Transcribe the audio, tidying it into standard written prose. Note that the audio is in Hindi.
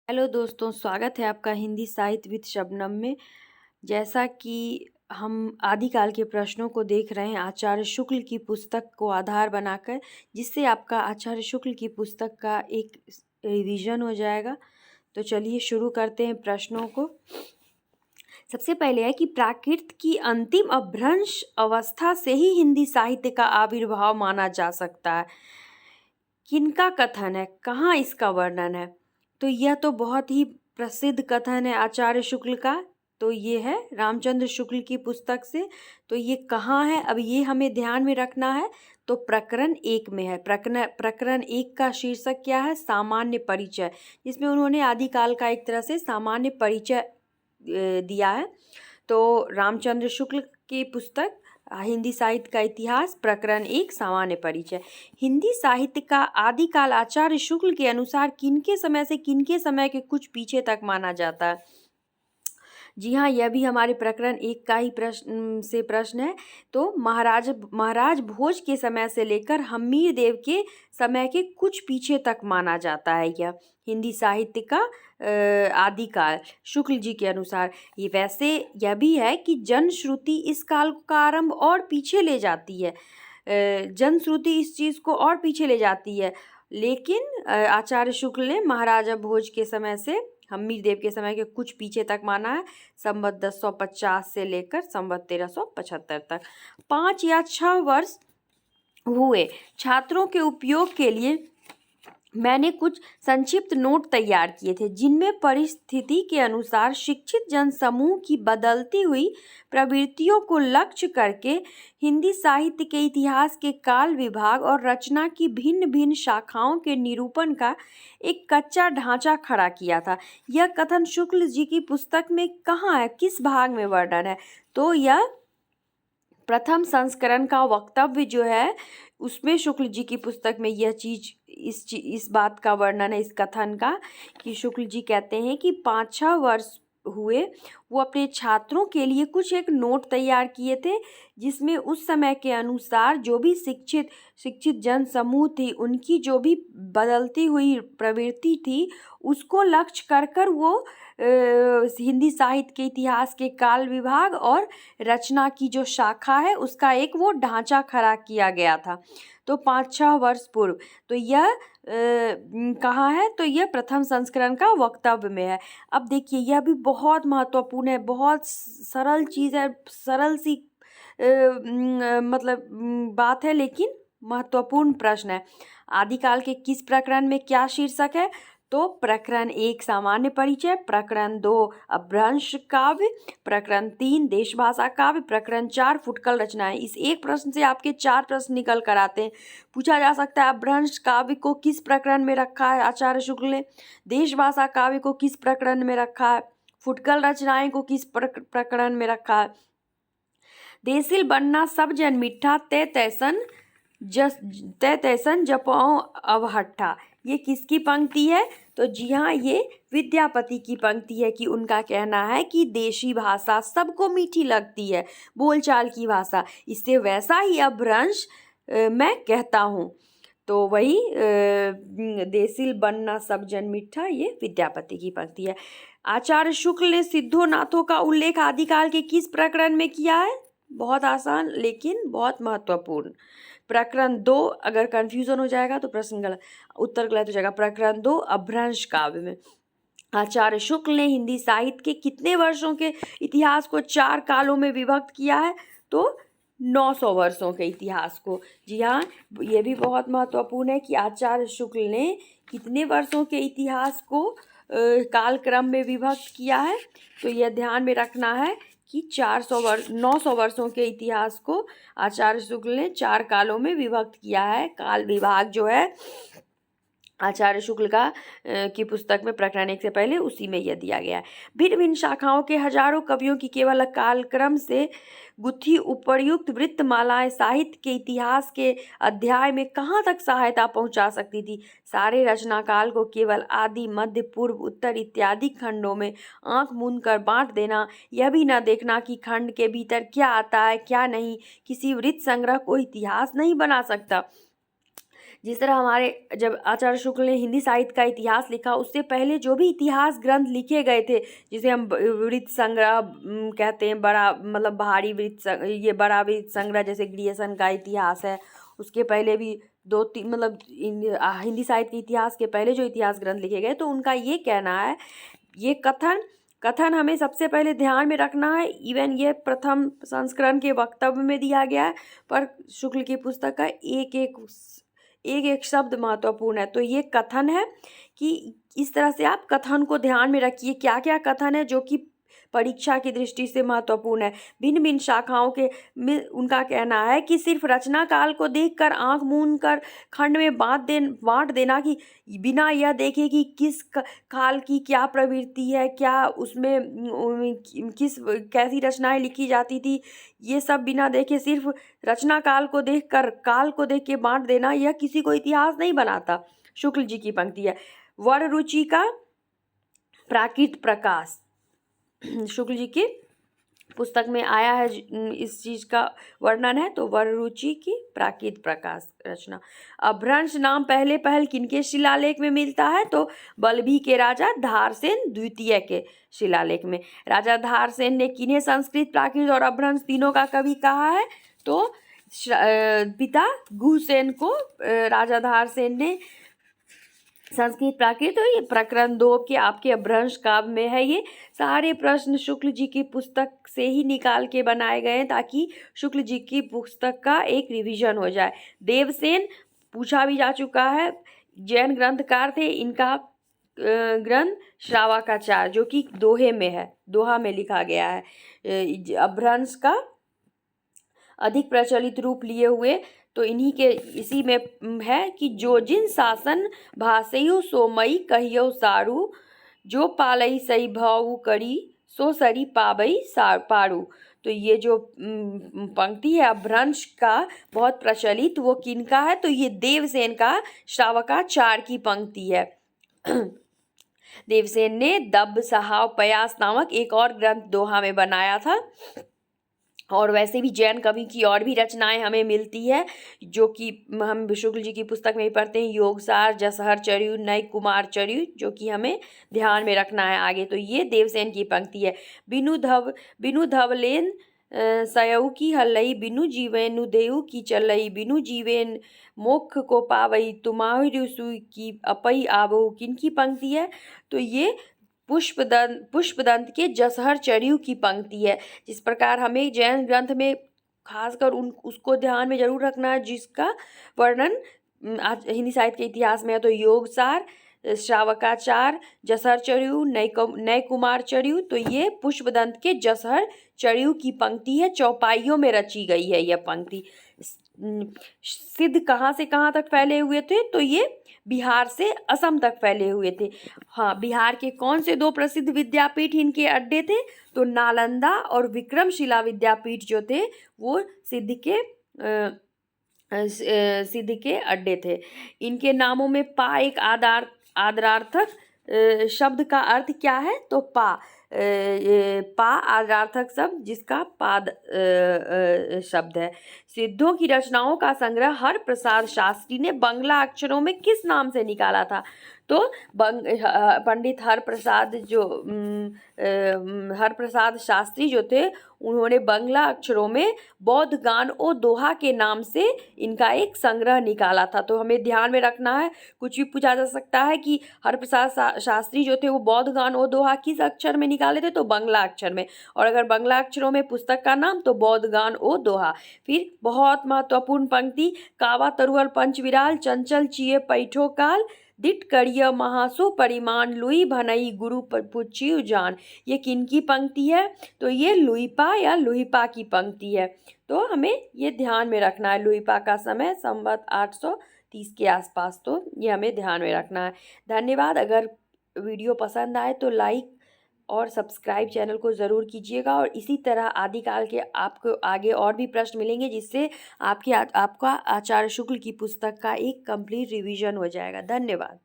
हेलो दोस्तों, स्वागत है आपका हिंदी साहित्य विद शबनम में। जैसा कि हम आदिकाल के प्रश्नों को देख रहे हैं आचार्य शुक्ल की पुस्तक को आधार बनाकर, जिससे आपका आचार्य शुक्ल की पुस्तक का एक रिवीजन हो जाएगा। तो चलिए शुरू करते हैं प्रश्नों को। सबसे पहले है कि प्राकृत की अंतिम अपभ्रंश अवस्था से ही हिंदी साहित्य का आविर्भाव माना जा सकता है। किनका कथन है, कहाँ इसका वर्णन है? तो यह तो बहुत ही प्रसिद्ध कथन है आचार्य शुक्ल का। तो ये है रामचंद्र शुक्ल की पुस्तक से। तो ये कहाँ है, अब ये हमें ध्यान में रखना है। तो प्रकरण 1 में है। प्रकरण 1 का शीर्षक क्या है? सामान्य परिचय, जिसमें उन्होंने आदिकाल का एक तरह से सामान्य परिचय दिया है। तो रामचंद्र शुक्ल की पुस्तक हिंदी साहित्य का इतिहास, प्रकरण 1 सामान्य परिचय। हिंदी साहित्य का आदिकाल आचार्य शुक्ल के अनुसार किनके समय से किनके समय के कुछ पीछे तक माना जाता है? जी हाँ, यह भी हमारे प्रकरण 1 का ही प्रश्न है। तो महाराज भोज के समय से लेकर हम्मीर देव के समय के कुछ पीछे तक माना जाता है यह हिंदी साहित्य का आदिकाल शुक्ल जी के अनुसार। ये वैसे यह भी है कि जनश्रुति इस काल का आरंभ और पीछे ले जाती है। जनश्रुति इस चीज़ को और पीछे ले जाती है, लेकिन आचार्य शुक्ल ने महाराजा भोज के समय से हम्मीर देव के समय के कुछ पीछे तक माना है, संवत 1050 से लेकर संवत 1375 तक। 5 या 6 वर्ष हुए। छात्रों के उपयोग के लिए मैंने कुछ संक्षिप्त नोट तैयार किए थे, जिनमें परिस्थिति के अनुसार शिक्षित जनसमूह की बदलती हुई प्रवृत्तियों को लक्ष्य करके हिंदी साहित्य के इतिहास के काल विभाग और रचना की भिन्न भिन्न शाखाओं के निरूपण का एक कच्चा ढांचा खड़ा किया था। यह कथन शुक्ल जी की पुस्तक में कहाँ है, किस भाग में वर्णन है? तो यह प्रथम संस्करण का वक्तव्य जो है उसमें शुक्ल जी की पुस्तक में यह चीज़ इस बात का वर्णन है, इस कथन का, कि शुक्ल जी कहते हैं कि 5-6 वर्ष हुए। वो अपने छात्रों के लिए कुछ एक नोट तैयार किए थे, जिसमें उस समय के अनुसार जो भी शिक्षित जन समूह थी, उनकी जो भी बदलती हुई प्रवृत्ति थी, उसको लक्ष्य कर वो हिंदी साहित्य के इतिहास के काल विभाग और रचना की जो शाखा है उसका एक वो ढांचा खड़ा किया गया था। तो 5-6 वर्ष पूर्व। तो यह कहाँ है? तो यह प्रथम संस्करण का वक्तव्य में है। अब देखिए, यह भी बहुत महत्वपूर्ण है, बहुत सरल चीज़ है, सरल सी बात है, लेकिन महत्वपूर्ण प्रश्न है। आदिकाल के किस प्रकरण में क्या शीर्षक है? तो प्रकरण 1 सामान्य परिचय, प्रकरण 2 अपभ्रंश काव्य, प्रकरण 3 देशभाषा काव्य, प्रकरण 4 फुटकल रचनाएं। इस एक प्रश्न से आपके 4 प्रश्न निकल कर आते हैं। पूछा जा सकता है अपभ्रंश काव्य को किस प्रकरण में रखा है आचार्य शुक्ल ने, देशभाषा काव्य को किस प्रकरण में रखा है, फुटकल रचनाएं को किस प्रकरण में रखा है। देसिल बनना सब जन मिठा तय तैसन जपओ अवहट्ठा, ये किसकी पंक्ति है? तो जी हाँ, ये विद्यापति की पंक्ति है कि उनका कहना है कि देशी भाषा सबको मीठी लगती है, बोलचाल की भाषा, इससे वैसा ही अपभ्रंश मैं कहता हूँ। तो वही देसिल बनना सब जन मिठा, ये विद्यापति की पंक्ति है। आचार्य शुक्ल ने सिद्धोनाथों का उल्लेख आदिकाल के किस प्रकरण में किया है? बहुत आसान लेकिन बहुत महत्वपूर्ण। प्रकरण 2, अगर कंफ्यूजन हो जाएगा तो प्रश्न गलत, उत्तर गलत हो जाएगा। प्रकरण 2 अपभ्रंश काव्य में आचार्य शुक्ल ने हिंदी साहित्य के कितने वर्षों के इतिहास को 4 कालों में विभक्त किया है? तो 900 वर्षों के इतिहास को। जी हाँ, ये भी बहुत महत्वपूर्ण है कि आचार्य शुक्ल ने कितने वर्षों के इतिहास को कालक्रम में विभक्त किया है। तो यह ध्यान में रखना है कि 900 वर्षों के इतिहास को आचार्य शुक्ल ने 4 कालों में विभक्त किया है। काल विभाग जो है आचार्य शुक्ल का की पुस्तक में प्रकरण 1 से पहले उसी में यह दिया गया है। भिन्न भिन्न शाखाओं के हजारों कवियों की केवल कालक्रम से गुत्थी उपर्युक्त वृत्तमालाएं साहित्य के इतिहास के अध्याय में कहाँ तक सहायता पहुंचा सकती थी? सारे रचना काल को केवल आदि, मध्य, पूर्व, उत्तर इत्यादि खंडों में आंख मूंद कर बांट देना, यह भी न देखना कि खंड के भीतर क्या आता है क्या नहीं, किसी वृत्त संग्रह को इतिहास नहीं बना सकता। जिस तरह हमारे जब आचार्य शुक्ल ने हिंदी साहित्य का इतिहास लिखा, उससे पहले जो भी इतिहास ग्रंथ लिखे गए थे, जिसे हम वृत्त संग्रह कहते हैं, बड़ा मतलब भारी ये बड़ा वृत्त संग्रह जैसे ग्रियर्सन का इतिहास है, उसके पहले भी दो तीन मतलब हिंदी साहित्य के इतिहास के पहले जो इतिहास ग्रंथ लिखे गए, तो उनका ये कहना है, ये कथन हमें सबसे पहले ध्यान में रखना है। इवन ये प्रथम संस्करण के वक्तव्य में दिया गया है, पर शुक्ल की पुस्तक का एक एक शब्द महत्वपूर्ण है। तो ये कथन है कि इस तरह से आप कथन को ध्यान में रखिए, क्या क्या कथन है जो कि परीक्षा की दृष्टि से महत्वपूर्ण है। भिन्न भिन्न शाखाओं के में उनका कहना है कि सिर्फ रचना काल को देखकर आंख मूंद कर खंड में बांट देना कि बिना यह देखे कि किस काल की क्या प्रवृत्ति है, क्या उसमें कैसी रचनाएं लिखी जाती थी, ये सब बिना देखे सिर्फ रचना काल को देख के बांट देना, यह किसी को इतिहास नहीं बनाता। शुक्ल जी की पंक्ति है, वर रुचि का प्राकृत प्रकाश, शुक्ल जी की पुस्तक में आया है, इस चीज़ का वर्णन है। तो वर रुचि की प्राकृत प्रकाश रचना। अभ्रंश नाम पहल किनके शिलालेख में मिलता है? तो बल्लभी के राजा धारसेन द्वितीय के शिलालेख में। राजा धारसेन ने किन्हें संस्कृत, प्राकृत और अभ्रंश तीनों का कवि कहा है? तो पिता गुहसेन को राजा धारसेन ने संस्कृत, प्राकृत, और ये प्रकरण 2 के आपके अभ्रंश काव्य में है। ये सारे प्रश्न शुक्ल जी की पुस्तक से ही निकाल के बनाए गए हैं, ताकि शुक्ल जी की पुस्तक का एक रिवीजन हो जाए। देवसेन पूछा भी जा चुका है, जैन ग्रंथकार थे। इनका ग्रंथ श्रावकाचार जो कि दोहे में है, दोहा में लिखा गया है। अभ्रंश का अधिक प्रचलित रूप लिए हुए तो इन्हीं के इसी में है कि जो जिन शासन भाषयु सोमई कहियो सारू, जो पालई सही भाऊ करी सो सरी पाबई पारू। तो ये जो पंक्ति है अभ्रंश का बहुत प्रचलित, वो किनका है? तो ये देवसेन का श्रावकाचार की पंक्ति है। देवसेन ने दब्ब सहाव पयास नामक एक और ग्रंथ दोहा में बनाया था। और वैसे भी जैन कवि की और भी रचनाएं हमें मिलती है, जो कि हम शुक्ल जी की पुस्तक में ही पढ़ते हैं। योगसार, जसहर चर्यु, नय कुमार चर्यु, जो कि हमें ध्यान में रखना है आगे। तो ये देवसेन की पंक्ति है। बिनु धवलेन सयऊ की हल्लई, बिनु जीवेनु देऊ की चलई, बिनु जीवेन मोक्ष को पावई, तुम्हारी सुई की अपई आवो, किनकी पंक्ति है? तो ये पुष्पदंत के जसहर चर्यु की पंक्ति है। जिस प्रकार हमें जैन ग्रंथ में खासकर उसको ध्यान में जरूर रखना है जिसका वर्णन हिंदी साहित्य के इतिहास में है। तो योगसार, श्रावकाचार, जसहर चर्यु, नय कुमार चर्यु, तो ये पुष्पदंत के जसहर चर्यु की पंक्ति है। चौपाइयों में रची गई है यह पंक्ति। सिद्ध कहाँ से कहाँ तक फैले हुए थे? तो ये बिहार से असम तक फैले हुए थे। हाँ, बिहार के कौन से 2 प्रसिद्ध विद्यापीठ इनके अड्डे थे? तो नालंदा और विक्रमशिला विद्यापीठ जो थे वो सिद्ध के अड्डे थे। इनके नामों में पा एक आदरार्थक शब्द का अर्थ क्या है? तो पा आदरार्थक शब्द जिसका पाद शब्द है। सिद्धों की रचनाओं का संग्रह हर प्रसाद शास्त्री ने बंगला अक्षरों में किस नाम से निकाला था? तो पंडित हरप्रसाद शास्त्री जो थे उन्होंने बंगला अक्षरों में बौद्ध गान ओ दोहा के नाम से इनका एक संग्रह निकाला था। तो हमें ध्यान में रखना है, कुछ भी पूछा जा सकता है कि हरप्रसाद शास्त्री जो थे वो बौद्ध गान ओ दोहा किस अक्षर में निकाले थे? तो बंगला अक्षर में। और अगर बंगला अक्षरों में पुस्तक का नाम तो बौद्ध गान ओ दोहा। फिर बहुत महत्वपूर्ण पंक्ति, कावा तरुअल पंचविराल, चंचल चिये पैठो काल, दिट करिय महासो परिमाण, लुई भनई गुरु पुछियु जान। ये किनकी पंक्ति है? तो ये लुईपा या लुईपा की पंक्ति है। तो हमें ये ध्यान में रखना है। लुईपा का समय संवत 830 के आसपास, तो ये हमें ध्यान में रखना है। धन्यवाद। अगर वीडियो पसंद आए तो लाइक और सब्सक्राइब चैनल को ज़रूर कीजिएगा। और इसी तरह आदिकाल के आपको आगे और भी प्रश्न मिलेंगे, जिससे आपका आचार्य शुक्ल की पुस्तक का एक कंप्लीट रिवीजन हो जाएगा। धन्यवाद।